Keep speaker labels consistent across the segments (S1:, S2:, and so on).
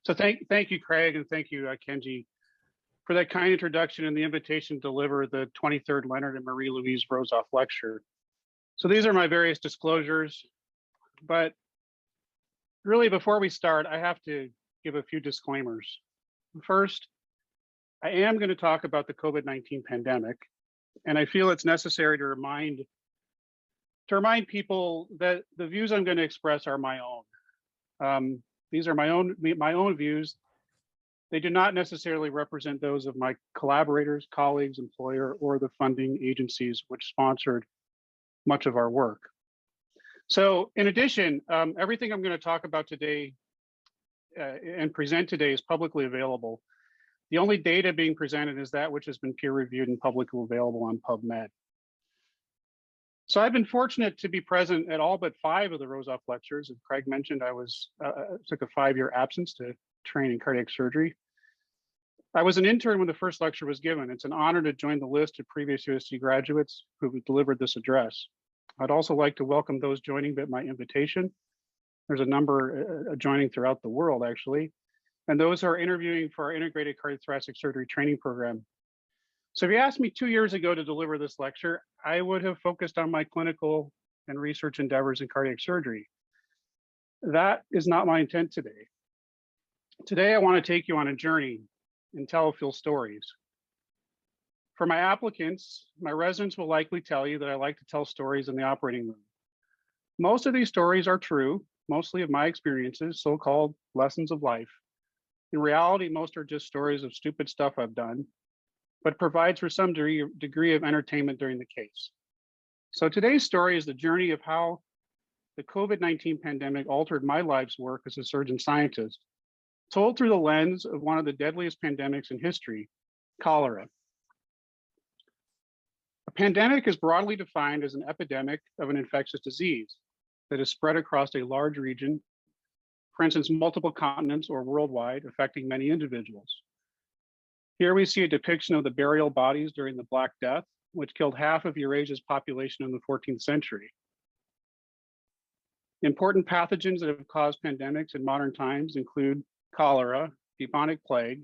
S1: So thank you, Craig, and thank you, Kenji, for that kind introduction and the invitation to deliver the 23rd Leonard and Louise Rosoff lecture. So these are my various disclosures, but really before we start, I have to give a few disclaimers. First, I am going to talk about the COVID-19 pandemic, and I feel it's necessary to remind people that the views I'm going to express are my own. These are my own views. They do not necessarily represent those of my collaborators, colleagues, employer, or the funding agencies which sponsored much of our work. So in addition, everything I'm going to talk about today and present today is publicly available. The only data being presented is that which has been peer reviewed and publicly available on PubMed. So I've been fortunate to be present at all but 5 of the Rosoff lectures. As Craig mentioned, I took a 5-year absence to train in cardiac surgery. I was an intern when the first lecture was given. It's an honor to join the list of previous USC graduates who delivered this address. I'd also like to welcome those joining at my invitation. There's a number joining throughout the world, actually, and those who are interviewing for our integrated cardiothoracic surgery training program. So if you asked me 2 years ago to deliver this lecture, I would have focused on my clinical and research endeavors in cardiac surgery. That is not my intent today. Today, I want to take you on a journey and tell a few stories. For my applicants, my residents will likely tell you that I like to tell stories in the operating room. Most of these stories are true, mostly of my experiences, so-called lessons of life. In reality, most are just stories of stupid stuff I've done, but provides for some degree of entertainment during the case. So today's story is the journey of how the COVID-19 pandemic altered my life's work as a surgeon scientist, told through the lens of one of the deadliest pandemics in history, cholera. A pandemic is broadly defined as an epidemic of an infectious disease that is spread across a large region, for instance, multiple continents or worldwide, affecting many individuals. Here we see a depiction of the burial bodies during the Black Death, which killed half of Eurasia's population in the 14th century. Important pathogens that have caused pandemics in modern times include cholera, bubonic plague,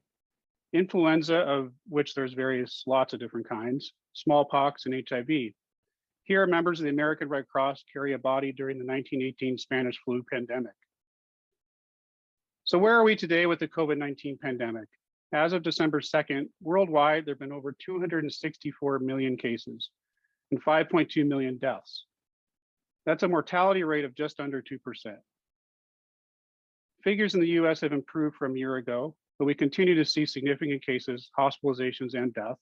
S1: influenza, of which there's lots of different kinds, smallpox, and HIV. Here, members of the American Red Cross carry a body during the 1918 Spanish flu pandemic. So where are we today with the COVID-19 pandemic? As of December 2nd, worldwide, there have been over 264 million cases and 5.2 million deaths. That's a mortality rate of just under 2%. Figures in the US have improved from a year ago, but we continue to see significant cases, hospitalizations, and death.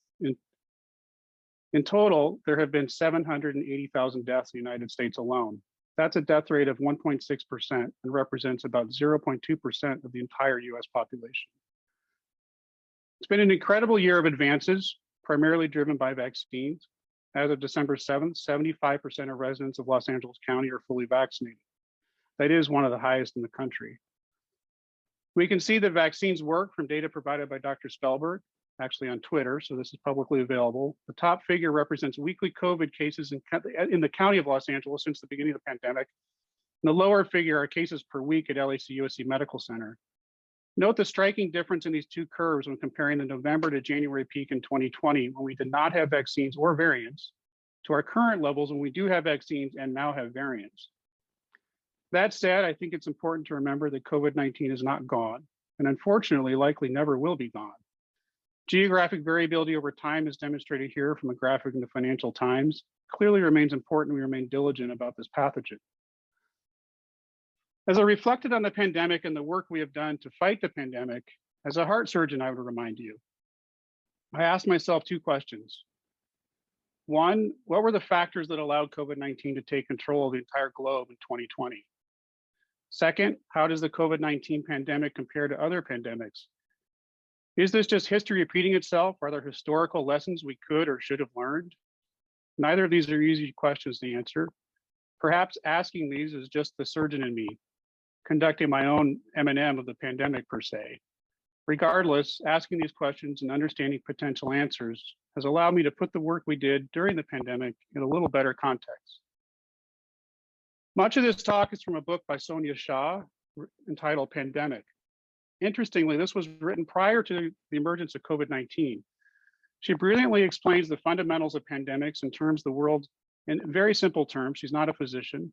S1: In total, there have been 780,000 deaths in the United States alone. That's a death rate of 1.6% and represents about 0.2% of the entire US population. It's been an incredible year of advances, primarily driven by vaccines. As of December 7th, 75% of residents of Los Angeles County are fully vaccinated. That is one of the highest in the country. We can see that vaccines work from data provided by Dr. Spellberg, actually on Twitter, so this is publicly available. The top figure represents weekly COVID cases in the county of Los Angeles since the beginning of the pandemic. And the lower figure are cases per week at LAC-USC Medical Center. Note the striking difference in these two curves when comparing the November to January peak in 2020, when we did not have vaccines or variants, to our current levels when we do have vaccines and now have variants. That said, I think it's important to remember that COVID-19 is not gone, and unfortunately likely never will be gone. Geographic variability over time is demonstrated here from a graphic in the Financial Times. Clearly remains important we remain diligent about this pathogen. As I reflected on the pandemic and the work we have done to fight the pandemic, as a heart surgeon, I would remind you, I asked myself 2 questions. One, what were the factors that allowed COVID-19 to take control of the entire globe in 2020? Second, how does the COVID-19 pandemic compare to other pandemics? Is this just history repeating itself? Are there historical lessons we could or should have learned? Neither of these are easy questions to answer. Perhaps asking these is just the surgeon in me, conducting my own M&M of the pandemic per se. Regardless, asking these questions and understanding potential answers has allowed me to put the work we did during the pandemic in a little better context. Much of this talk is from a book by Sonia Shah entitled Pandemic. Interestingly, this was written prior to the emergence of COVID-19. She brilliantly explains the fundamentals of pandemics in terms of the world in very simple terms. She's not a physician.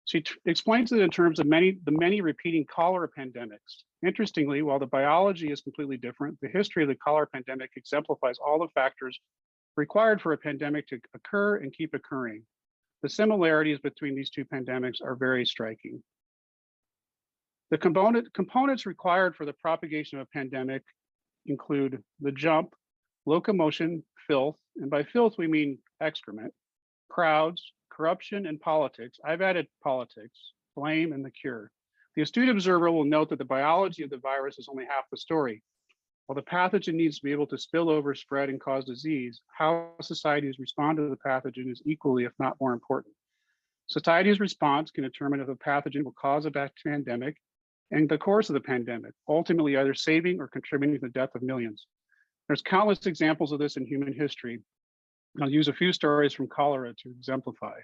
S1: She explains it in terms of the many repeating cholera pandemics. Interestingly, while the biology is completely different, the history of the cholera pandemic exemplifies all the factors required for a pandemic to occur and keep occurring. The similarities between these two pandemics are very striking. The components required for the propagation of a pandemic include the jump, locomotion, filth, and by filth we mean excrement, crowds, corruption, and politics. I've added politics, blame, and the cure. The astute observer will note that the biology of the virus is only half the story. While the pathogen needs to be able to spill over, spread, and cause disease, how societies respond to the pathogen is equally, if not more important. Society's response can determine if a pathogen will cause a pandemic and the course of the pandemic, ultimately either saving or contributing to the death of millions. There's countless examples of this in human history. I'll use a few stories from cholera to exemplify.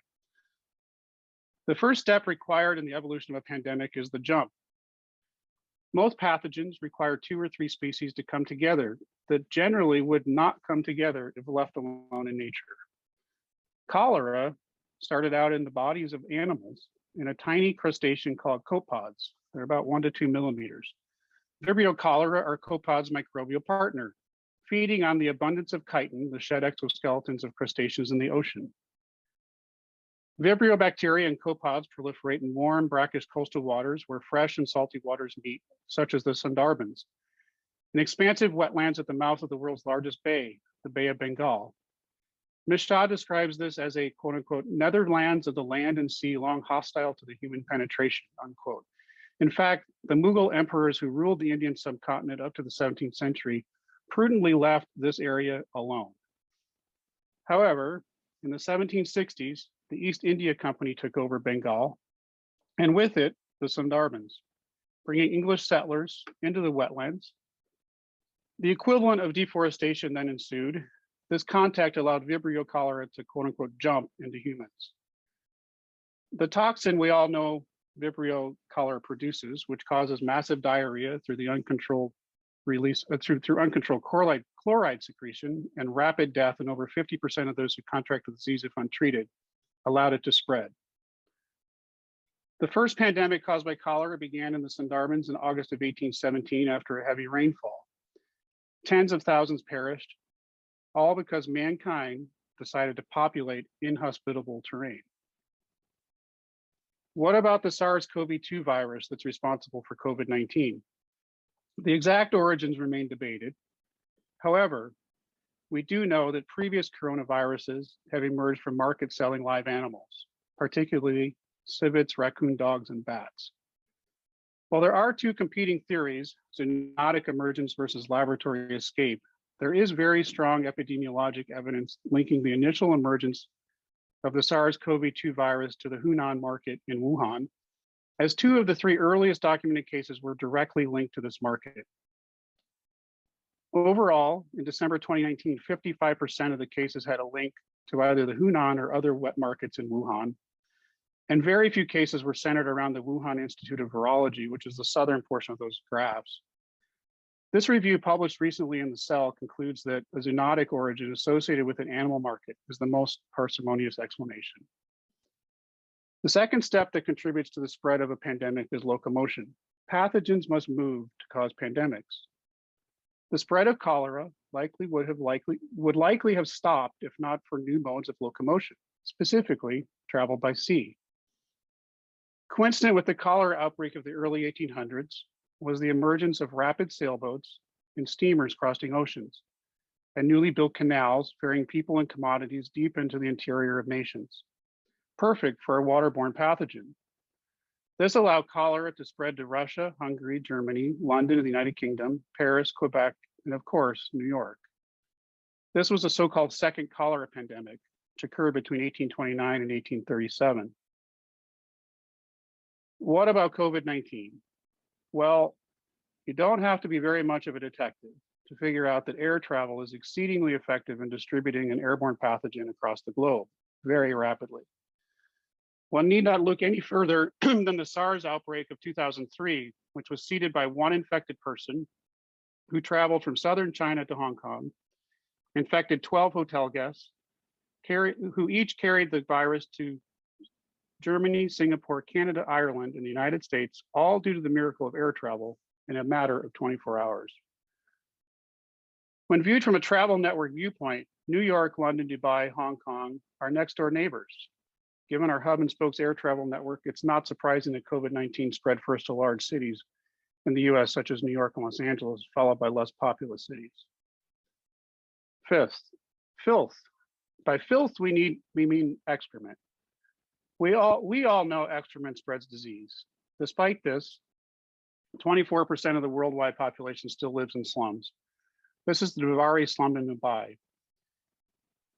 S1: The first step required in the evolution of a pandemic is the jump. Most pathogens require 2 or 3 species to come together that generally would not come together if left alone in nature. Cholera started out in the bodies of animals in a tiny crustacean called copepods. They're about 1 to 2 millimeters. Vibrio cholera are copepods' microbial partner, feeding on the abundance of chitin, the shed exoskeletons of crustaceans in the ocean. Vibrio bacteria and copepods proliferate in warm, brackish coastal waters where fresh and salty waters meet, such as the Sundarbans, an expansive wetlands at the mouth of the world's largest bay, the Bay of Bengal. Ms. Shah describes this as a quote unquote, netherlands of the land and sea long hostile to the human penetration, unquote. In fact, the Mughal emperors who ruled the Indian subcontinent up to the 17th century prudently left this area alone. However, in the 1760s, the East India Company took over Bengal, and with it, the Sundarbans, bringing English settlers into the wetlands. The equivalent of deforestation then ensued. This contact allowed Vibrio cholera to quote unquote jump into humans. The toxin we all know Vibrio cholera produces, which causes massive diarrhea through the uncontrolled release through uncontrolled chloride secretion and rapid death in over 50% of those who contract the disease if untreated, allowed it to spread. The first pandemic caused by cholera began in the Sundarbans in August of 1817 after a heavy rainfall. Tens of thousands perished, all because mankind decided to populate inhospitable terrain. What about the SARS-CoV-2 virus that's responsible for COVID-19? The exact origins remain debated. However, we do know that previous coronaviruses have emerged from market selling live animals, particularly civets, raccoon dogs, and bats. While there are 2 competing theories, zoonotic emergence versus laboratory escape, there is very strong epidemiologic evidence linking the initial emergence of the SARS-CoV-2 virus to the Hunan market in Wuhan, as 2 of the 3 earliest documented cases were directly linked to this market. Overall, in December 2019, 55% of the cases had a link to either the Hunan or other wet markets in Wuhan, and very few cases were centered around the Wuhan Institute of Virology, which is the southern portion of those graphs. This review published recently in the Cell concludes that a zoonotic origin associated with an animal market is the most parsimonious explanation. The second step that contributes to the spread of a pandemic is locomotion. Pathogens must move to cause pandemics. The spread of cholera would likely have stopped if not for new modes of locomotion, specifically travel by sea. Coincident with the cholera outbreak of the early 1800s was the emergence of rapid sailboats and steamers crossing oceans and newly built canals ferrying people and commodities deep into the interior of nations, perfect for a waterborne pathogen. This allowed cholera to spread to Russia, Hungary, Germany, London, the United Kingdom, Paris, Quebec, and of course, New York. This was a so-called second cholera pandemic, which occurred between 1829 and 1837. What about COVID-19? Well, you don't have to be very much of a detective to figure out that air travel is exceedingly effective in distributing an airborne pathogen across the globe very rapidly. One need not look any further than the SARS outbreak of 2003, which was seeded by one infected person who traveled from southern China to Hong Kong, infected 12 hotel guests, who each carried the virus to Germany, Singapore, Canada, Ireland, and the United States, all due to the miracle of air travel in a matter of 24 hours. When viewed from a travel network viewpoint, New York, London, Dubai, Hong Kong are next door neighbors. Given our hub and spokes air travel network, it's not surprising that COVID-19 spread first to large cities in the US, such as New York and Los Angeles, followed by less populous cities. Fifth, filth. By filth, we mean excrement. We all know excrement spreads disease. Despite this, 24% of the worldwide population still lives in slums. This is the Bowdish slum in Mumbai.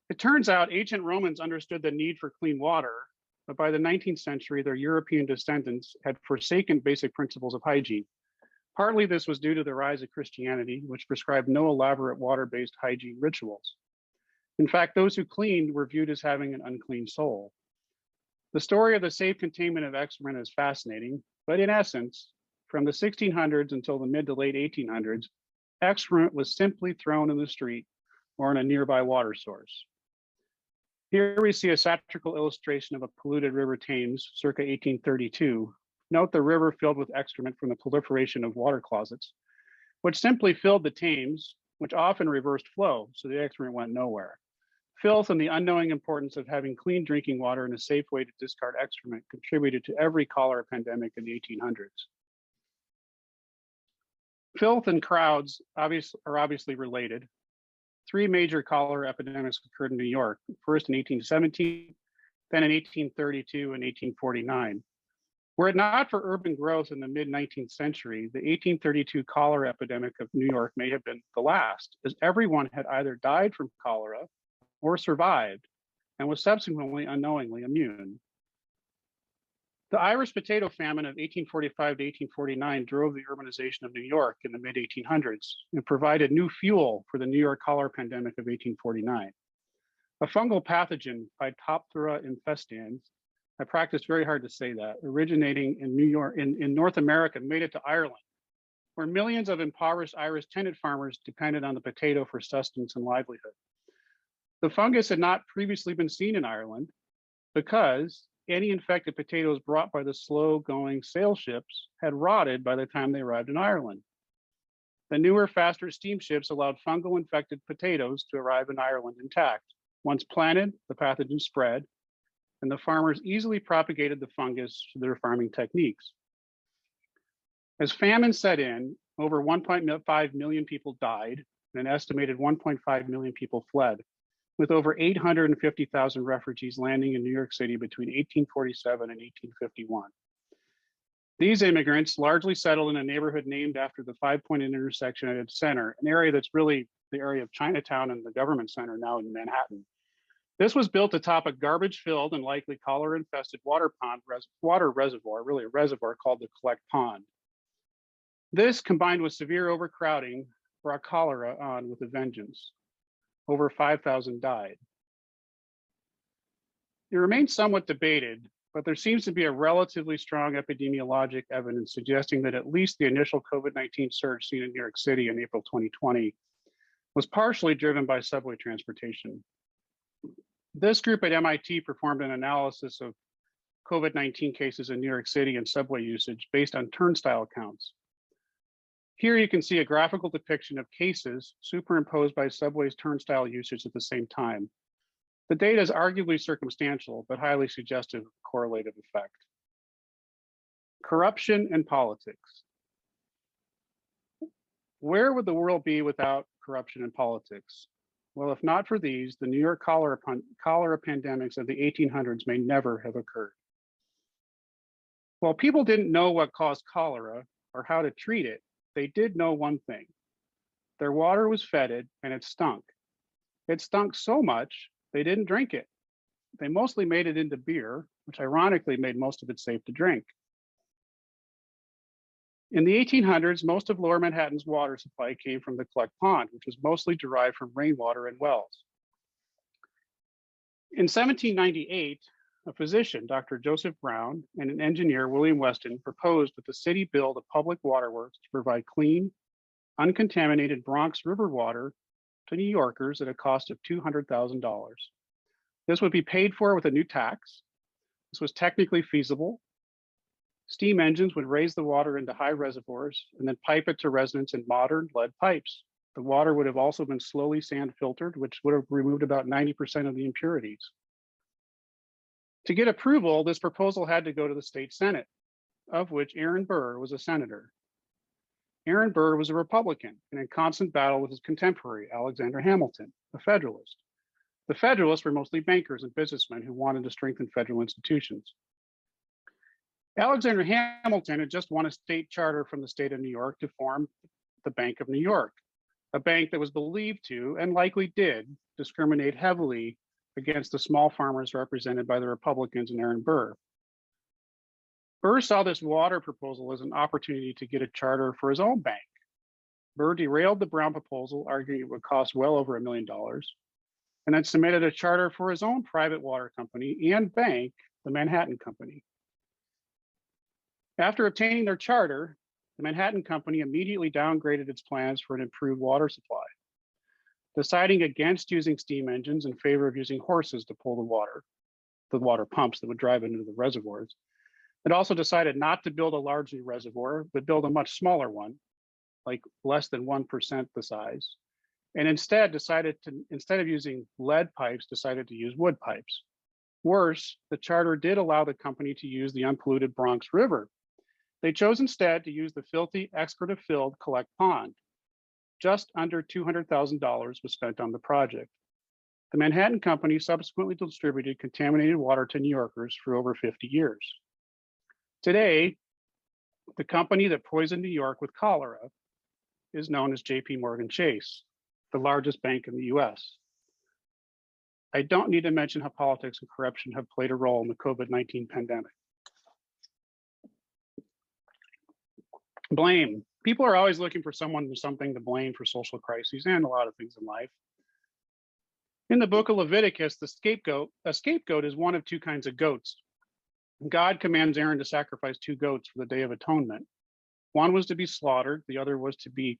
S1: It turns out ancient Romans understood the need for clean water, but by the 19th century, their European descendants had forsaken basic principles of hygiene. Partly this was due to the rise of Christianity, which prescribed no elaborate water-based hygiene rituals. In fact, those who cleaned were viewed as having an unclean soul. The story of the safe containment of excrement is fascinating, but in essence, from the 1600s until the mid to late 1800s, excrement was simply thrown in the street or in a nearby water source. Here we see a satirical illustration of a polluted river Thames circa 1832. Note the river filled with excrement from the proliferation of water closets, which simply filled the Thames, which often reversed flow, so the excrement went nowhere. Filth and the unknowing importance of having clean drinking water and a safe way to discard excrement contributed to every cholera pandemic in the 1800s. Filth and crowds are obviously related. Three major cholera epidemics occurred in New York, first in 1817, then in 1832 and 1849. Were it not for urban growth in the mid-19th century, the 1832 cholera epidemic of New York may have been the last, as everyone had either died from cholera or survived and was subsequently unknowingly immune. The Irish potato famine of 1845 to 1849 drove the urbanization of New York in the mid-1800s and provided new fuel for the New York cholera pandemic of 1849. A fungal pathogen, Phytophthora infestans, I practiced very hard to say that, originating in New York, in North America, made it to Ireland, where millions of impoverished Irish tenant farmers depended on the potato for sustenance and livelihood. The fungus had not previously been seen in Ireland because any infected potatoes brought by the slow-going sail ships had rotted by the time they arrived in Ireland. The newer, faster steamships allowed fungal-infected potatoes to arrive in Ireland intact. Once planted, the pathogen spread, and the farmers easily propagated the fungus through their farming techniques. As famine set in, over 1.5 million people died, and an estimated 1.5 million people fled, with over 850,000 refugees landing in New York City between 1847 and 1851. These immigrants largely settled in a neighborhood named after the five-point intersection at its center, an area that's really the area of Chinatown and the government center now in Manhattan. This was built atop a garbage-filled and likely cholera-infested water reservoir, really a reservoir called the Collect Pond. This, combined with severe overcrowding, brought cholera on with a vengeance. Over 5,000 died. It remains somewhat debated, but there seems to be a relatively strong epidemiologic evidence suggesting that at least the initial COVID-19 surge seen in New York City in April 2020 was partially driven by subway transportation. This group at MIT performed an analysis of COVID-19 cases in New York City and subway usage based on turnstile counts. Here you can see a graphical depiction of cases superimposed by subway's turnstile usage at the same time. The data is arguably circumstantial, but highly suggestive of correlative effect. Corruption and politics. Where would the world be without corruption and politics? Well, if not for these, the New York cholera pandemics of the 1800s may never have occurred. While people didn't know what caused cholera or how to treat it, they did know one thing. Their water was fetid and it stunk. It stunk so much, they didn't drink it. They mostly made it into beer, which ironically made most of it safe to drink. In the 1800s, most of Lower Manhattan's water supply came from the Collect Pond, which was mostly derived from rainwater and wells. In 1798, a physician, Dr. Joseph Brown, and an engineer, William Weston, proposed that the city build a public waterworks to provide clean, uncontaminated Bronx River water to New Yorkers at a cost of $200,000. This would be paid for with a new tax. This was technically feasible. Steam engines would raise the water into high reservoirs and then pipe it to residents in modern lead pipes. The water would have also been slowly sand filtered, which would have removed about 90% of the impurities. To get approval, this proposal had to go to the state Senate, of which Aaron Burr was a senator. Aaron Burr was a Republican and in constant battle with his contemporary, Alexander Hamilton, a Federalist. The Federalists were mostly bankers and businessmen who wanted to strengthen federal institutions. Alexander Hamilton had just won a state charter from the state of New York to form the Bank of New York, a bank that was believed to, and likely did, discriminate heavily against the small farmers represented by the Republicans and Aaron Burr. Burr saw this water proposal as an opportunity to get a charter for his own bank. Burr derailed the Brown proposal, arguing it would cost well over $1 million, and then submitted a charter for his own private water company and bank, the Manhattan Company. After obtaining their charter, the Manhattan Company immediately downgraded its plans for an improved water supply, deciding against using steam engines in favor of using horses to pull the water pumps that would drive into the reservoirs. It also decided not to build a large new reservoir, but build a much smaller one, like less than 1% the size. And instead of using lead pipes, decided to use wood pipes. Worse, the charter did allow the company to use the unpolluted Bronx River. They chose instead to use the filthy, excreta-filled Collect Pond. Just under $200,000 was spent on the project. The Manhattan Company subsequently distributed contaminated water to New Yorkers for over 50 years. Today, the company that poisoned New York with cholera is known as JP Morgan Chase, the largest bank in the US. I don't need to mention how politics and corruption have played a role in the COVID-19 pandemic. Blame. People are always looking for someone or something to blame for social crises and a lot of things in life. In the book of Leviticus, a scapegoat is one of two kinds of goats. God commands Aaron to sacrifice 2 goats for the Day of Atonement. One was to be slaughtered, the other was to be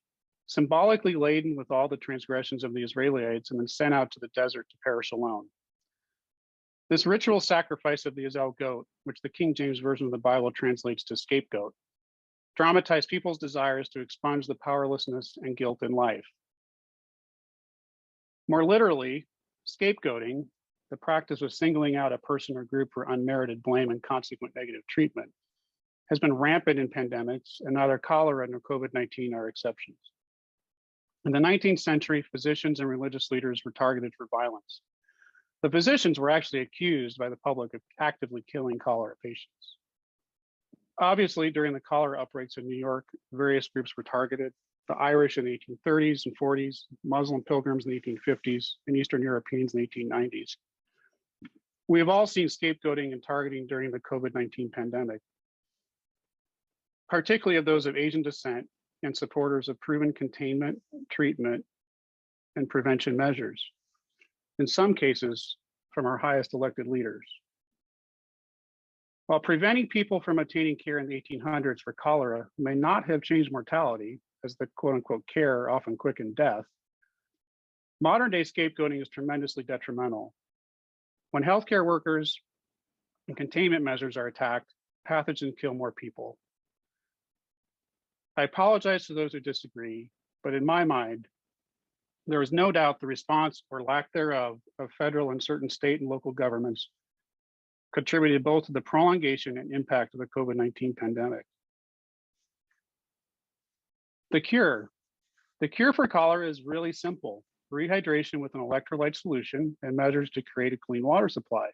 S1: symbolically laden with all the transgressions of the Israelites and then sent out to the desert to perish alone. This ritual sacrifice of the Azel goat, which the King James Version of the Bible translates to scapegoat, dramatized people's desires to expunge the powerlessness and guilt in life. More literally, scapegoating, the practice of singling out a person or group for unmerited blame and consequent negative treatment, has been rampant in pandemics, and neither cholera nor COVID-19 are exceptions. In the 19th century, physicians and religious leaders were targeted for violence. The physicians were actually accused by the public of actively killing cholera patients. Obviously, during the cholera outbreaks in New York, various groups were targeted: the Irish in the 1830s and 40s, Muslim pilgrims in the 1850s, and Eastern Europeans in the 1890s. We have all seen scapegoating and targeting during the COVID-19 pandemic, particularly of those of Asian descent and supporters of proven containment, treatment, and prevention measures, in some cases from our highest elected leaders. While preventing people from obtaining care in the 1800s for cholera may not have changed mortality, as the quote unquote care often quickened death, modern day scapegoating is tremendously detrimental. When healthcare workers and containment measures are attacked, pathogens kill more people. I apologize to those who disagree, but in my mind, there is no doubt the response or lack thereof of federal and certain state and local governments contributed both to the prolongation and impact of the COVID-19 pandemic. The cure for cholera is really simple: rehydration with an electrolyte solution and measures to create a clean water supply.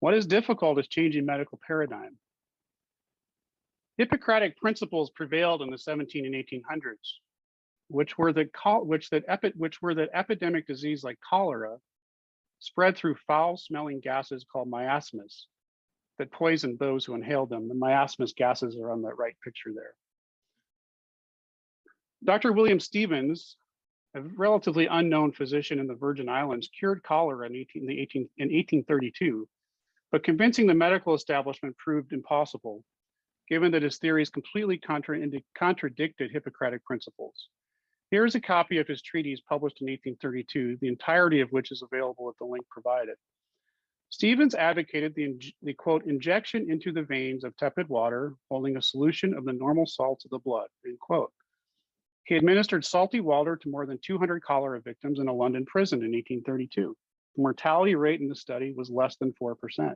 S1: What is difficult is changing medical paradigm. Hippocratic principles prevailed in the 17 and 1800s, which were that epidemic disease like cholera spread through foul-smelling gases called miasmas that poisoned those who inhaled them. The miasmas gases are on that right picture there. Dr. William Stevens, a relatively unknown physician in the Virgin Islands, cured cholera in 1832 But convincing the medical establishment proved impossible, given that his theories completely contradicted Hippocratic principles. Here is a copy of his treatise published in 1832, the entirety of which is available at the link provided. Stevens advocated the quote, injection into the veins of tepid water holding a solution of the normal salts of the blood, end quote. He administered salty water to more than 200 cholera victims in a London prison in 1832. The mortality rate in the study was less than 4%.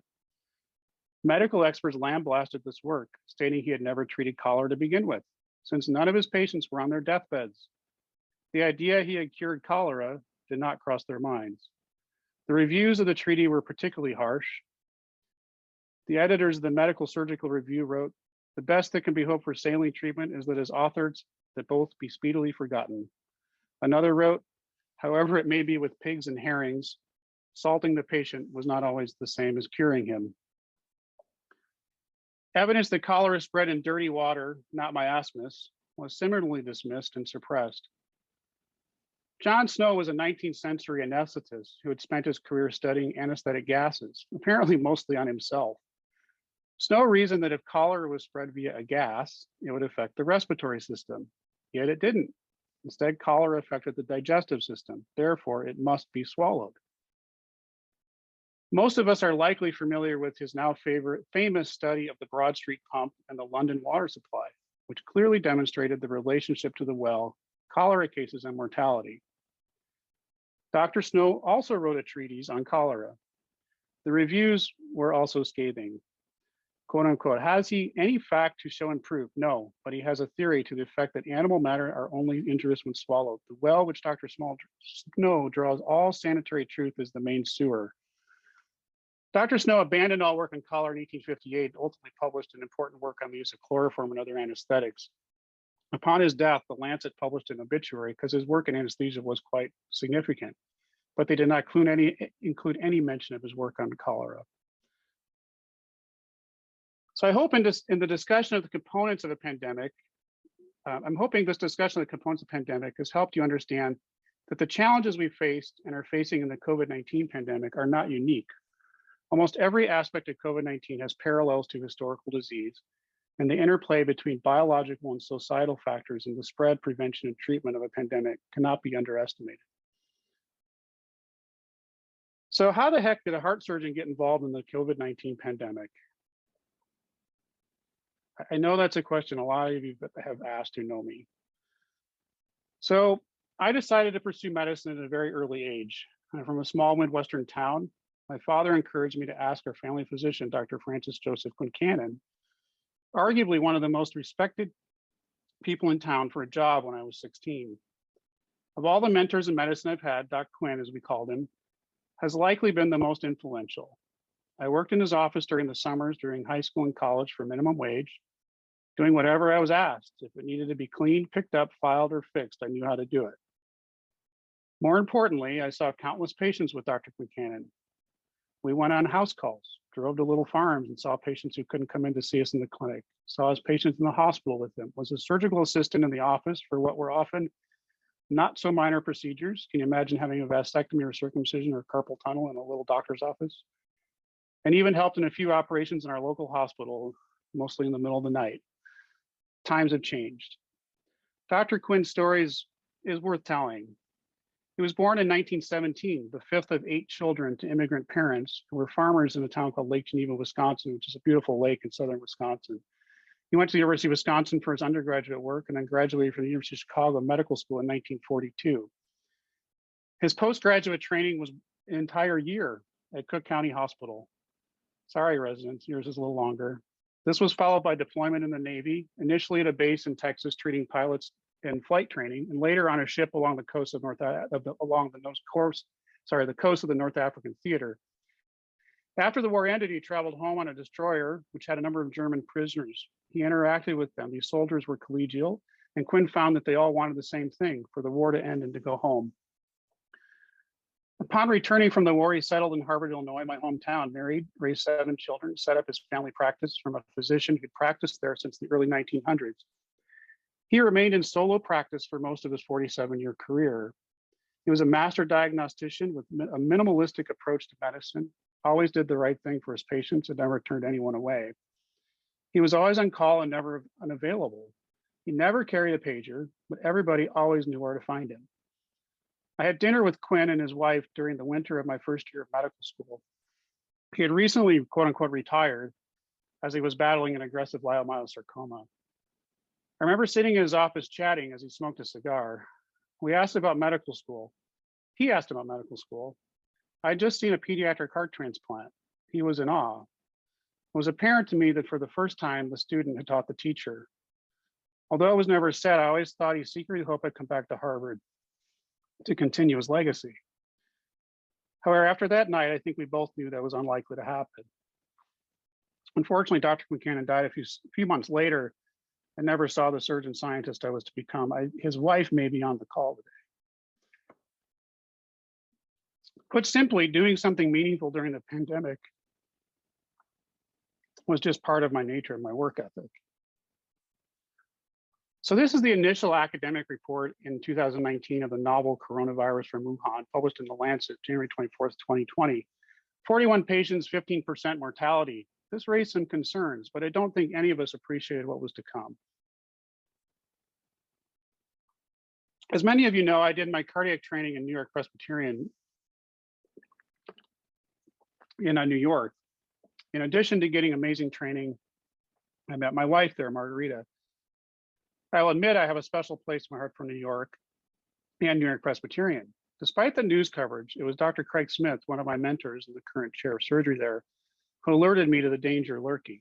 S1: Medical experts lambasted this work, stating he had never treated cholera to begin with, since none of his patients were on their deathbeds. The idea he had cured cholera did not cross their minds. The reviews of the treaty were particularly harsh. The editors of the Medical Surgical Review wrote, the best that can be hoped for saline treatment is that as authors, that both be speedily forgotten. Another wrote, however it may be with pigs and herrings, salting the patient was not always the same as curing him. Evidence that cholera spread in dirty water, not miasmus, was similarly dismissed and suppressed. John Snow was a 19th century anesthetist who had spent his career studying anesthetic gases, apparently mostly on himself. Snow reasoned that if cholera was spread via a gas, it would affect the respiratory system, yet it didn't. Instead, cholera affected the digestive system, therefore it must be swallowed. Most of us are likely familiar with his now famous study of the Broad Street pump and the London water supply, which clearly demonstrated the relationship to the well, cholera cases, and mortality. Dr. Snow also wrote a treatise on cholera. The reviews were also scathing. Quote unquote, has he any fact to show and prove? No, but he has a theory to the effect that animal matter are only injurious when swallowed. The well which Dr. Snow draws all sanitary truth is the main sewer. Dr. Snow abandoned all work on cholera in 1858, ultimately published an important work on the use of chloroform and other anesthetics. Upon his death, the Lancet published an obituary because his work in anesthesia was quite significant, but they did not include any mention of his work on cholera. So I hope in the discussion of the components of a pandemic, I'm hoping this discussion of the components of the pandemic has helped you understand that the challenges we faced and are facing in the COVID-19 pandemic are not unique. Almost every aspect of COVID-19 has parallels to historical disease, and the interplay between biological and societal factors in the spread, prevention, and treatment of a pandemic cannot be underestimated. So how the heck did a heart surgeon get involved in the COVID-19 pandemic? I know that's a question a lot of you have asked who know me. So I decided to pursue medicine at a very early age. I'm from a small Midwestern town. My father encouraged me to ask our family physician, Dr. Francis Joseph Quincannon, arguably one of the most respected people in town, for a job when I was 16. Of all the mentors in medicine I've had, Doc Quinn, as we called him, has likely been the most influential. I worked in his office during the summers during high school and college for minimum wage, doing whatever I was asked. If it needed to be cleaned, picked up, filed, or fixed, I knew how to do it. More importantly, I saw countless patients with Dr. Quincannon. We went on house calls, drove to little farms and saw patients who couldn't come in to see us in the clinic, saw his patients in the hospital with him, was a surgical assistant in the office for what were often not so minor procedures. Can you imagine having a vasectomy or circumcision or carpal tunnel in a little doctor's office? And even helped in a few operations in our local hospital, mostly in the middle of the night. Times have changed. Dr. Quinn's story is worth telling. He was born in 1917, the fifth of 8 children to immigrant parents who were farmers in a town called Lake Geneva, Wisconsin, which is a beautiful lake in southern Wisconsin. He went to the University of Wisconsin for his undergraduate work and then graduated from the University of Chicago Medical School in 1942. His postgraduate training was an entire year at Cook County Hospital. Sorry, residents, yours is a little longer. This was followed by deployment in the Navy, initially at a base in Texas treating pilots and flight training, and later on a ship along the coast of the coast of the North African Theater. After the war ended, he traveled home on a destroyer, which had a number of German prisoners. He interacted with them. These soldiers were collegial, and Quinn found that they all wanted the same thing, for the war to end and to go home. Upon returning from the war, he settled in Harvard, Illinois, my hometown, married, raised 7 children, set up his family practice from a physician who'd practiced there since the early 1900s. He remained in solo practice for most of his 47-year career. He was a master diagnostician with a minimalistic approach to medicine, always did the right thing for his patients and never turned anyone away. He was always on call and never unavailable. He never carried a pager, but everybody always knew where to find him. I had dinner with Quinn and his wife during the winter of my first year of medical school. He had recently, quote unquote, retired as he was battling an aggressive leiomyosarcoma. I remember sitting in his office chatting as he smoked a cigar. We asked about medical school. He asked about medical school. I had just seen a pediatric heart transplant. He was in awe. It was apparent to me that for the first time, the student had taught the teacher. Although it was never said, I always thought he secretly hoped I'd come back to Harvard to continue his legacy. However, after that night, I think we both knew that was unlikely to happen. Unfortunately, Dr. Buchanan died a few months later and never saw the surgeon scientist I was to become. His wife may be on the call today. Put simply, doing something meaningful during the pandemic was just part of my nature and my work ethic. So this is the initial academic report in 2019 of the novel coronavirus from Wuhan, published in The Lancet, January 24th, 2020. 41 patients, 15% mortality. This raised some concerns, but I don't think any of us appreciated what was to come. As many of you know, I did my cardiac training in New York Presbyterian in New York. In addition to getting amazing training, I met my wife there, Margarita. I'll admit I have a special place in my heart for New York and New York Presbyterian. Despite the news coverage, it was Dr. Craig Smith, one of my mentors and the current chair of surgery there, who alerted me to the danger lurking.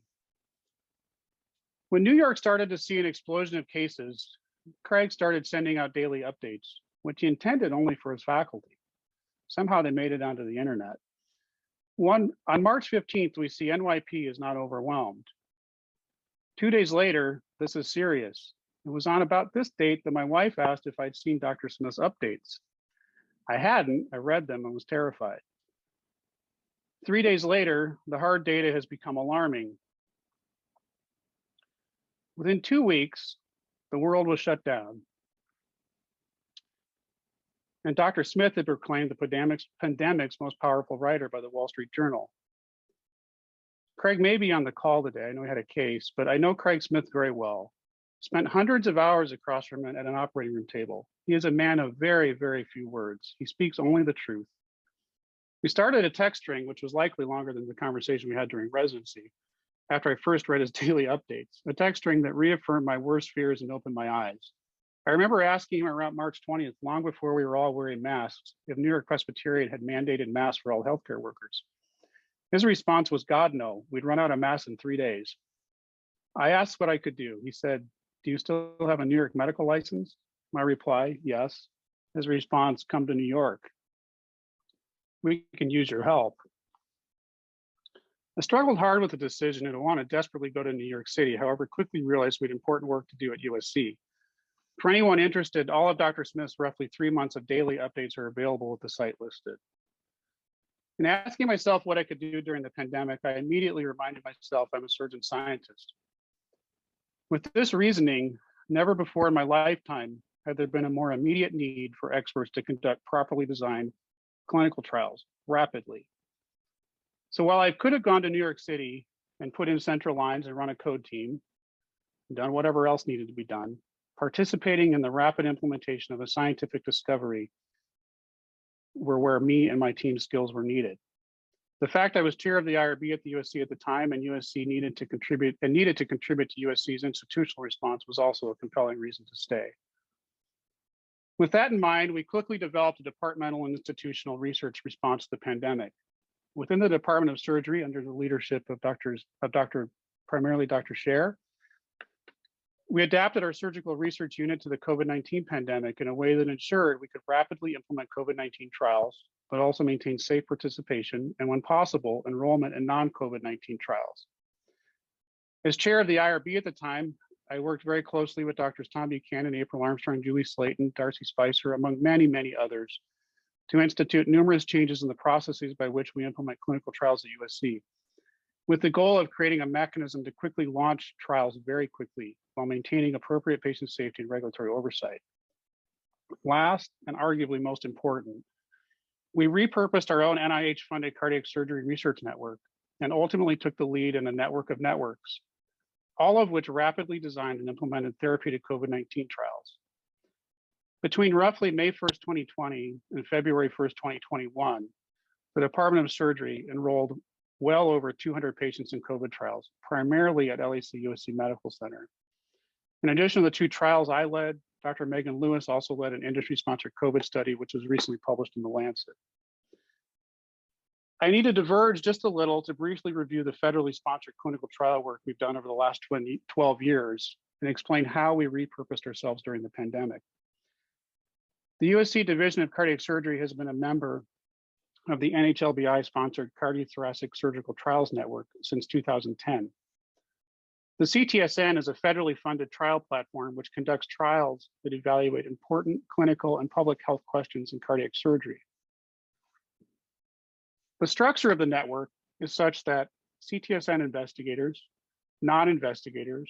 S1: When New York started to see an explosion of cases, Craig started sending out daily updates, which he intended only for his faculty. Somehow they made it onto the internet. On March 15th, we see NYP is not overwhelmed. 2 days later, this is serious. It was on about this date that my wife asked if I'd seen Dr. Smith's updates. I hadn't. I read them and was terrified. 3 days later, the hard data has become alarming. Within 2 weeks, the world was shut down. And Dr. Smith had proclaimed the pandemic's most powerful writer by the Wall Street Journal. Craig may be on the call today. I know he had a case, but I know Craig Smith very well. Spent hundreds of hours across from him at an operating room table. He is a man of very, very few words. He speaks only the truth. We started a text string, which was likely longer than the conversation we had during residency, after I first read his daily updates, a text string that reaffirmed my worst fears and opened my eyes. I remember asking him around March 20th, long before we were all wearing masks, if New York Presbyterian had mandated masks for all healthcare workers. His response was, God, no, we'd run out of masks in 3 days. I asked what I could do. He said, do you still have a New York medical license? My reply, yes. His response, come to New York. We can use your help. I struggled hard with the decision and I wanted to desperately go to New York City. However, quickly realized we had important work to do at USC. For anyone interested, all of Dr. Smith's roughly 3 months of daily updates are available at the site listed. In asking myself what I could do during the pandemic, I immediately reminded myself I'm a surgeon scientist. With this reasoning, never before in my lifetime had there been a more immediate need for experts to conduct properly designed clinical trials rapidly. So while I could have gone to New York City and put in central lines and run a code team, and done whatever else needed to be done, participating in the rapid implementation of a scientific discovery were where me and my team's skills were needed. The fact I was chair of the IRB at the USC at the time and USC needed to contribute to USC's institutional response was also a compelling reason to stay. With that in mind, we quickly developed a departmental and institutional research response to the pandemic. Within the Department of Surgery, under the leadership of primarily Dr. Scher, we adapted our surgical research unit to the COVID-19 pandemic in a way that ensured we could rapidly implement COVID-19 trials, but also maintain safe participation and, when possible, enrollment in non-COVID-19 trials. As chair of the IRB at the time, I worked very closely with Drs. Tom Buchanan, April Armstrong, Julie Slayton, Darcy Spicer, among many, many others, to institute numerous changes in the processes by which we implement clinical trials at USC, with the goal of creating a mechanism to quickly launch trials very quickly while maintaining appropriate patient safety and regulatory oversight. Last, and arguably most important, We repurposed our own NIH-funded cardiac surgery research network and ultimately took the lead in a network of networks, all of which rapidly designed and implemented therapeutic COVID-19 trials. Between roughly May 1st, 2020 and February 1st, 2021, the Department of Surgery enrolled well over 200 patients in COVID trials, primarily at LAC-USC Medical Center. In addition to the 2 trials I led, Dr. Megan Lewis also led an industry-sponsored COVID study, which was recently published in The Lancet. I need to diverge just a little to briefly review the federally sponsored clinical trial work we've done over the last 12 years and explain how we repurposed ourselves during the pandemic. The USC Division of Cardiac Surgery has been a member of the NHLBI-sponsored Cardiothoracic Surgical Trials Network since 2010. The CTSN is a federally funded trial platform which conducts trials that evaluate important clinical and public health questions in cardiac surgery. The structure of the network is such that CTSN investigators, non-investigators,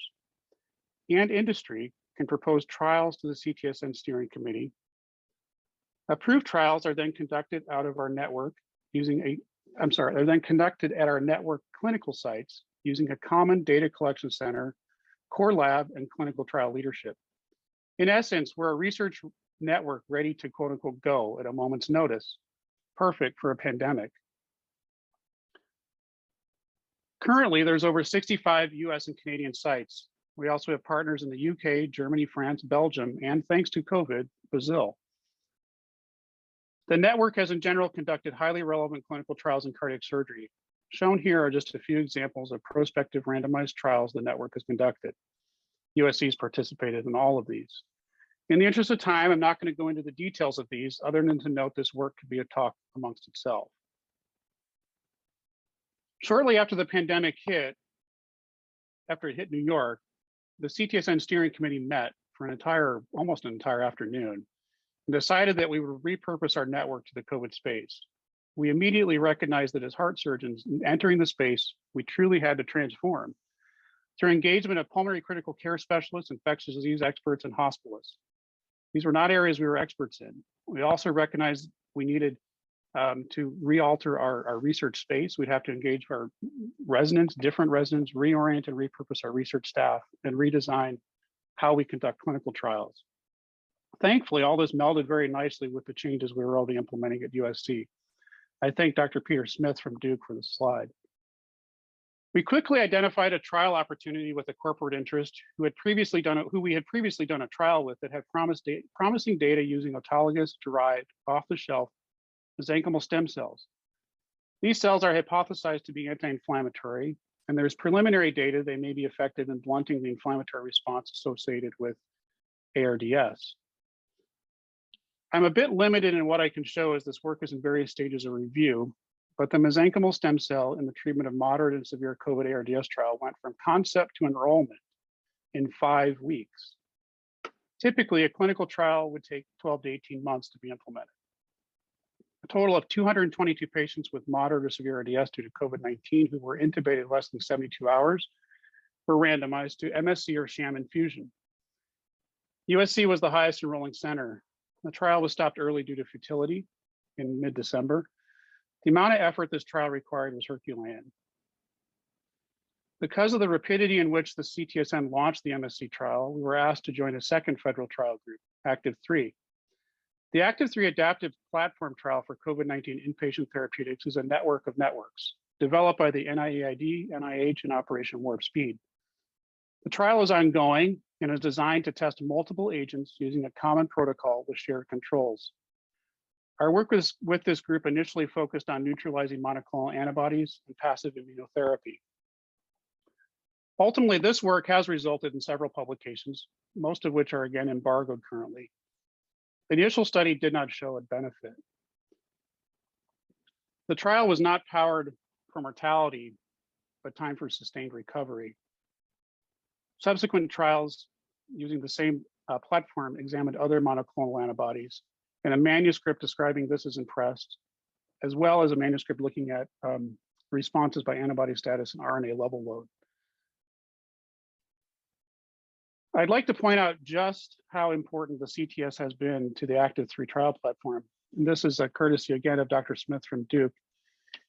S1: and industry can propose trials to the CTSN steering committee. Approved trials are then conducted out of our network they're then conducted at our network clinical sites using a common data collection center, core lab, and clinical trial leadership. In essence, we're a research network ready to quote unquote go at a moment's notice, perfect for a pandemic. Currently, there's over 65 US and Canadian sites. We also have partners in the UK, Germany, France, Belgium, and thanks to COVID, Brazil. The network has in general conducted highly relevant clinical trials in cardiac surgery. Shown here are just a few examples of prospective randomized trials the network has conducted. USC's participated in all of these. In the interest of time, I'm not going to go into the details of these other than to note this work could be a talk amongst itself. Shortly after the pandemic hit, after it hit New York, the CTSN steering committee met for almost an entire afternoon and decided that we would repurpose our network to the COVID space. We immediately recognized that as heart surgeons entering the space, we truly had to transform through engagement of pulmonary critical care specialists, infectious disease experts, and hospitalists. These were not areas we were experts in. We also recognized we needed to realter our research space. We'd have to engage our residents, different residents, reorient and repurpose our research staff, and redesign how we conduct clinical trials. Thankfully, all this melded very nicely with the changes we were already implementing at USC. I thank Dr. Peter Smith from Duke for this slide. We quickly identified a trial opportunity with a corporate interest who we had previously done a trial with that had promising data using autologous derived off-the-shelf mesenchymal stem cells. These cells are hypothesized to be anti-inflammatory, and there's preliminary data they may be effective in blunting the inflammatory response associated with ARDS. I'm a bit limited in what I can show as this work is in various stages of review, but the mesenchymal stem cell in the treatment of moderate and severe COVID ARDS trial went from concept to enrollment in 5 weeks. Typically, a clinical trial would take 12 to 18 months to be implemented. A total of 222 patients with moderate or severe ARDS due to COVID-19 who were intubated less than 72 hours were randomized to MSC or sham infusion. USC was the highest enrolling center. The trial was stopped early due to futility in mid-December. The amount of effort this trial required was Herculean. Because of the rapidity in which the CTSN launched the MSC trial, we were asked to join a second federal trial group, ACTIV-3. The ACTIV-3 adaptive platform trial for COVID-19 inpatient therapeutics is a network of networks developed by the NIAID, NIH, and Operation Warp Speed. The trial is ongoing and is designed to test multiple agents using a common protocol with shared controls. Our work with this group initially focused on neutralizing monoclonal antibodies and passive immunotherapy. Ultimately, this work has resulted in several publications, most of which are again embargoed currently. The initial study did not show a benefit. The trial was not powered for mortality, but time for sustained recovery. Subsequent trials using the same platform examined other monoclonal antibodies, and a manuscript describing this is impressed, as well as a manuscript looking at responses by antibody status and RNA level load. I'd like to point out just how important the CTS has been to the Active3 trial platform. And this is a courtesy again of Dr. Smith from Duke.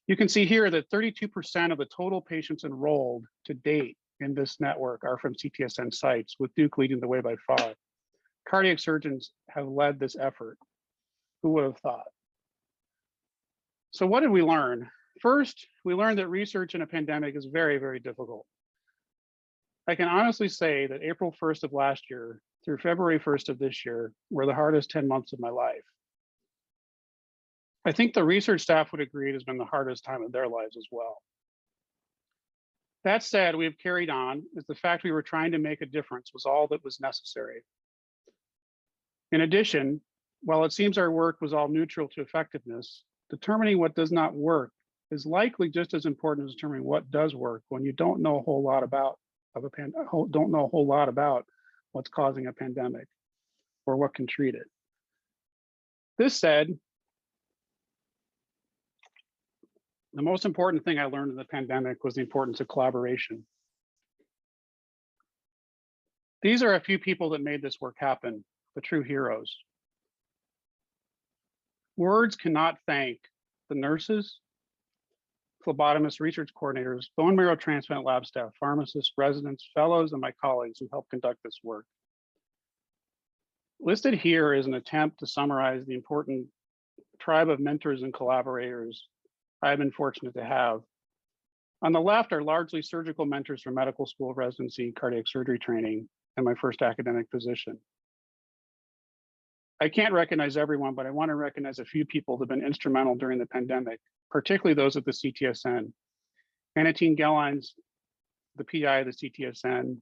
S1: You can see here that 32% of the total patients enrolled to date in this network are from CTSN sites, with Duke leading the way by far. Cardiac surgeons have led this effort. Who would have thought? So what did we learn? First, we learned that research in a pandemic is very, very difficult. I can honestly say that April 1st of last year through February 1st of this year were the hardest 10 months of my life. I think the research staff would agree it has been the hardest time of their lives as well. That said, we have carried on as the fact we were trying to make a difference was all that was necessary. In addition, while it seems our work was all neutral to effectiveness, determining what does not work is likely just as important as determining what does work when you don't know a whole lot about what's causing a pandemic or what can treat it. This said, the most important thing I learned in the pandemic was the importance of collaboration. These are a few people that made this work happen, the true heroes. Words cannot thank the nurses, phlebotomists, research coordinators, bone marrow transplant lab staff, pharmacists, residents, fellows, and my colleagues who helped conduct this work. Listed here is an attempt to summarize the important tribe of mentors and collaborators I've been fortunate to have. On the left are largely surgical mentors from medical school residency, cardiac surgery training, and my first academic position. I can't recognize everyone, but I want to recognize a few people that have been instrumental during the pandemic, particularly those at the CTSN. Anatine Gellines, the PI of the CTSN,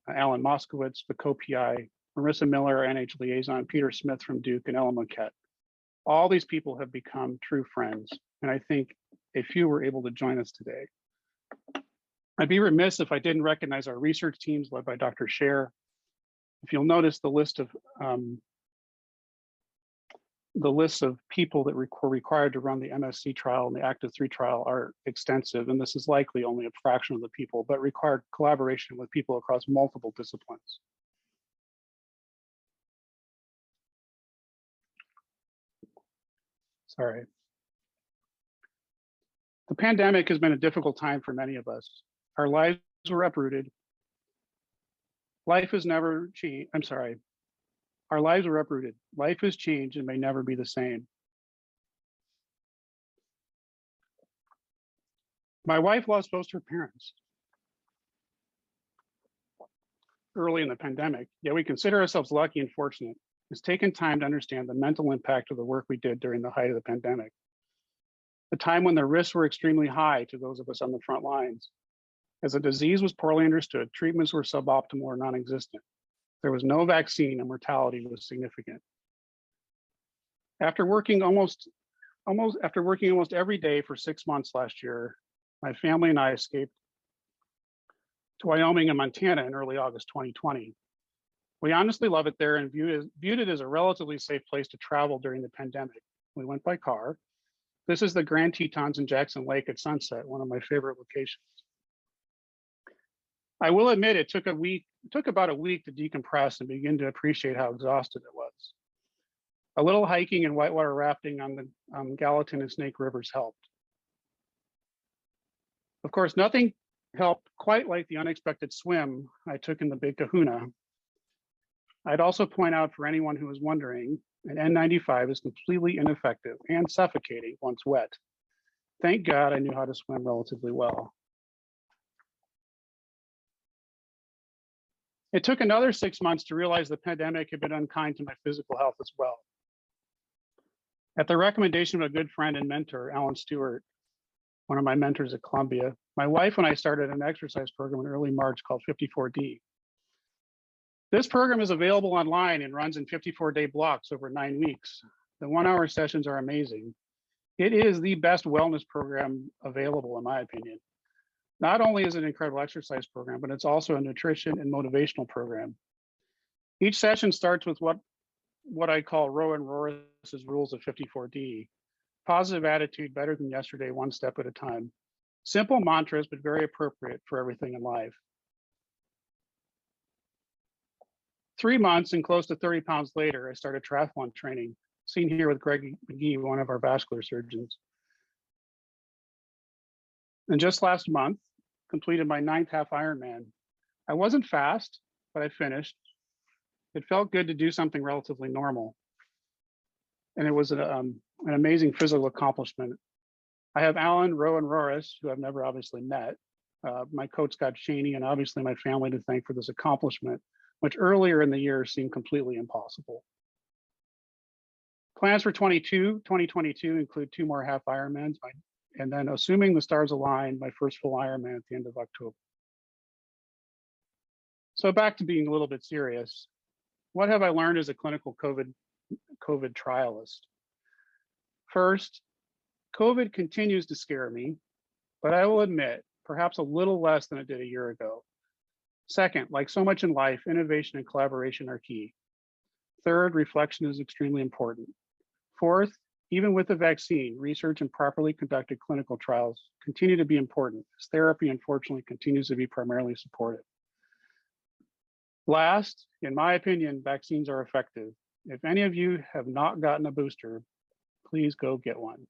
S1: Alan Moskowitz, the co-PI, Marissa Miller, NH liaison, Peter Smith from Duke, and Ella Moquette. All these people have become true friends, and I think a few were able to join us today. I'd be remiss if I didn't recognize our research teams led by Dr. Scher. If you'll notice the list of people that were required to run the MSC trial and the Active3 trial are extensive, and this is likely only a fraction of the people, but required collaboration with people across multiple disciplines. Sorry. The pandemic has been a difficult time for many of us. Our lives were uprooted. Life has never changed. I'm sorry. Our lives were uprooted. Life has changed and may never be the same. My wife lost both her parents early in the pandemic, yet we consider ourselves lucky and fortunate. It's taken time to understand the mental impact of the work we did during the height of the pandemic, a time when the risks were extremely high to those of us on the front lines. As the disease was poorly understood, treatments were suboptimal or non-existent. There was no vaccine and mortality was significant. After working almost every day for 6 months last year, my family and I escaped to Wyoming and Montana in early August 2020. We honestly love it there and viewed it as a relatively safe place to travel during the pandemic. We went by car. This is the Grand Tetons in Jackson Lake at sunset, one of my favorite locations. I will admit it took about a week to decompress and begin to appreciate how exhausted it was. A little hiking and whitewater rafting on the Gallatin and Snake Rivers helped. Of course, nothing helped quite like the unexpected swim I took in the Big Kahuna. I'd also point out for anyone who is wondering, an N95 is completely ineffective and suffocating once wet. Thank God I knew how to swim relatively well. It took another 6 months to realize the pandemic had been unkind to my physical health as well. At the recommendation of a good friend and mentor, Alan Stewart, one of my mentors at Columbia, my wife and I started an exercise program in early March called 54D. This program is available online and runs in 54-day blocks over 9 weeks. The 1-hour sessions are amazing. It is the best wellness program available, in my opinion. Not only is it an incredible exercise program, but it's also a nutrition and motivational program. Each session starts with what I call Roe and Roris's rules of 54D. Positive attitude, better than yesterday, one step at a time. Simple mantras, but very appropriate for everything in life. 3 months and close to 30 pounds later, I started triathlon training, seen here with Greg McGee, one of our vascular surgeons. And just last month, completed my 9th half Ironman. I wasn't fast, but I finished. It felt good to do something relatively normal. And it was an amazing physical accomplishment. I have Alan, Ro, and Roris, who I've never obviously met, my coach Scott Cheney, and obviously my family to thank for this accomplishment, which earlier in the year seemed completely impossible. Plans for 2022 include 2 more half Ironmans, and then assuming the stars align, my first full Ironman at the end of October. So back to being a little bit serious. What have I learned as a clinical COVID trialist? First, COVID continues to scare me, but I will admit, perhaps a little less than it did a year ago. Second, like so much in life, innovation and collaboration are key. Third, reflection is extremely important. Fourth, even with the vaccine, research and properly conducted clinical trials continue to be important, as therapy unfortunately continues to be primarily supportive. Last, in my opinion, vaccines are effective. If any of you have not gotten a booster, please go get one.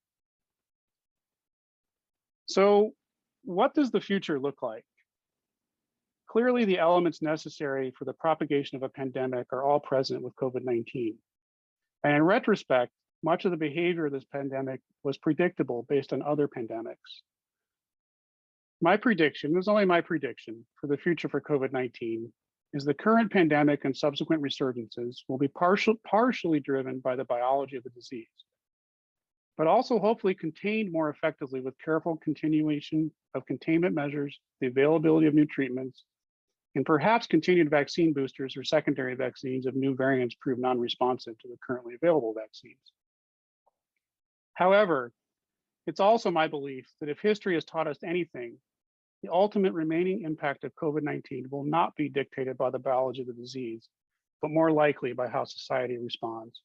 S1: So what does the future look like? Clearly, the elements necessary for the propagation of a pandemic are all present with COVID-19. And in retrospect, much of the behavior of this pandemic was predictable based on other pandemics. My prediction, is only my prediction, for the future for COVID-19 is the current pandemic and subsequent resurgences will be partially driven by the biology of the disease, but also hopefully contained more effectively with careful continuation of containment measures, the availability of new treatments, and perhaps continued vaccine boosters or secondary vaccines if new variants prove non-responsive to the currently available vaccines. However, it's also my belief that if history has taught us anything, the ultimate remaining impact of COVID-19 will not be dictated by the biology of the disease, but more likely by how society responds.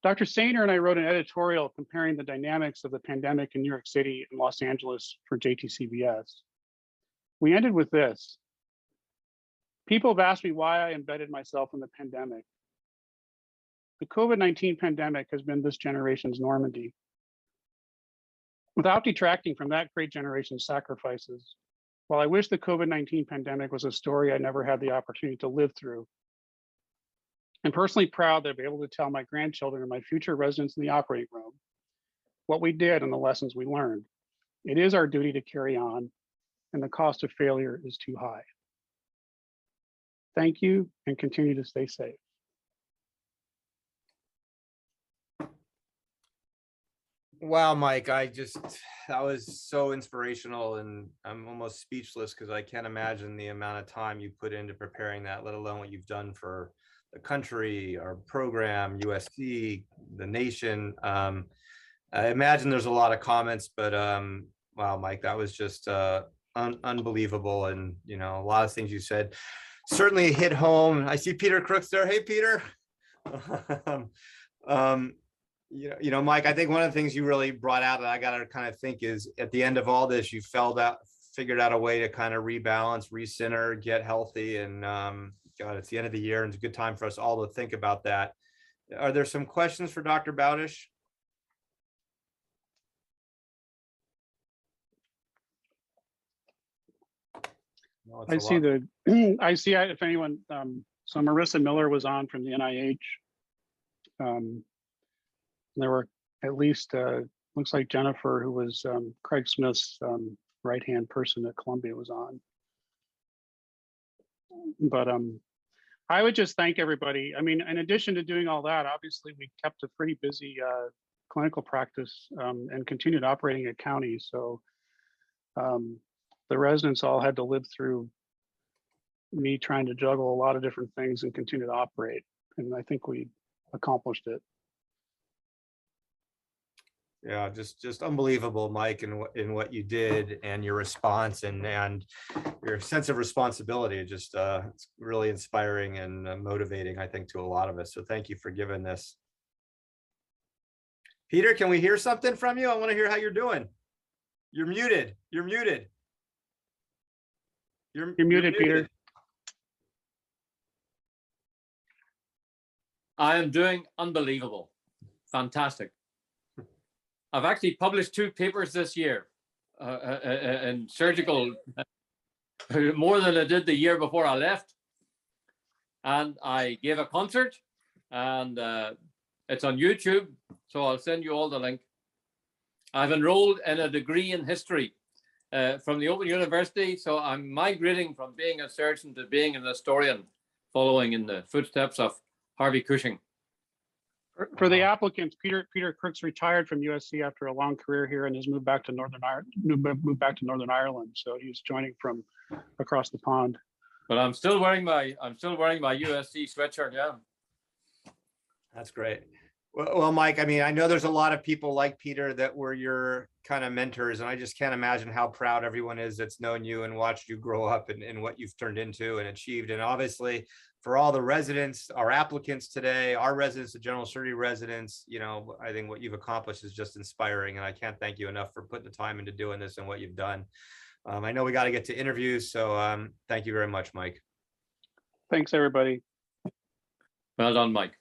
S1: Dr. Sainer and I wrote an editorial comparing the dynamics of the pandemic in New York City and Los Angeles for JTCVS. We ended with this. People have asked me why I embedded myself in the pandemic. The COVID-19 pandemic has been this generation's Normandy. Without detracting from that great generation's sacrifices, while I wish the COVID-19 pandemic was a story I never had the opportunity to live through, I'm personally proud that I'll be able to tell my grandchildren and my future residents in the operating room what we did and the lessons we learned. It is our duty to carry on, and the cost of failure is too high. Thank you, and continue to stay safe.
S2: Wow, Mike, that was so inspirational, and I'm almost speechless because I can't imagine the amount of time you put into preparing that, let alone what you've done for the country, our program, USC, the nation. I imagine there's a lot of comments, but wow, Mike, that was just unbelievable. And, you know, a lot of things you said certainly hit home. I see Peter Crooks there. Hey, Peter. You know, Mike, I think one of the things you really brought out that I got to kind of think is at the end of all this, you figured out a way to kind of rebalance, recenter, get healthy. And God, it's the end of the year and it's a good time for us all to think about that. Are there some questions for Dr. Bowdish? No,
S1: I see I see if anyone, so Marissa Miller was on from the NIH. There were at least, looks like Jennifer, who was Craig Smith's right-hand person at Columbia, was on. But I would just thank everybody. I mean, in addition to doing all that, obviously we kept a pretty busy clinical practice and continued operating at county. So the residents all had to live through me trying to juggle a lot of different things and continue to operate. And I think we accomplished it.
S2: Yeah, just unbelievable, Mike, in what you did and your response and your sense of responsibility. It's really inspiring and motivating, I think, to a lot of us. So thank you for giving this. Peter, can we hear something from you? I want to hear how you're doing. You're muted. You're muted. You're
S1: muted, Peter.
S3: I am doing unbelievable. Fantastic. I've actually published 2 papers this year in surgical, more than I did the year before I left. And I gave a concert, and it's on YouTube, so I'll send you all the link. I've enrolled in a degree in history from the Open University, so I'm migrating from being a surgeon to being an historian, following in the footsteps of Harvey Cushing.
S1: For the applicants, Peter Crooks retired from USC after a long career here and has moved back to Northern Ireland. So he's joining from across the pond.
S3: But I'm still wearing my USC sweatshirt. Yeah.
S2: That's great. Well, Mike, I mean, I know there's a lot of people like Peter that were your kind of mentors, and I just can't imagine how proud everyone is that's known you and watched you grow up and what you've turned into and achieved. And obviously, for all the residents, our applicants today, our residents, the general surgery residents, you know, I think what you've accomplished is just inspiring, and I can't thank you enough for putting the time into doing this and what you've done. I know we got to get to interviews, so thank you very much, Mike.
S1: Thanks, everybody.
S3: Well done, Mike.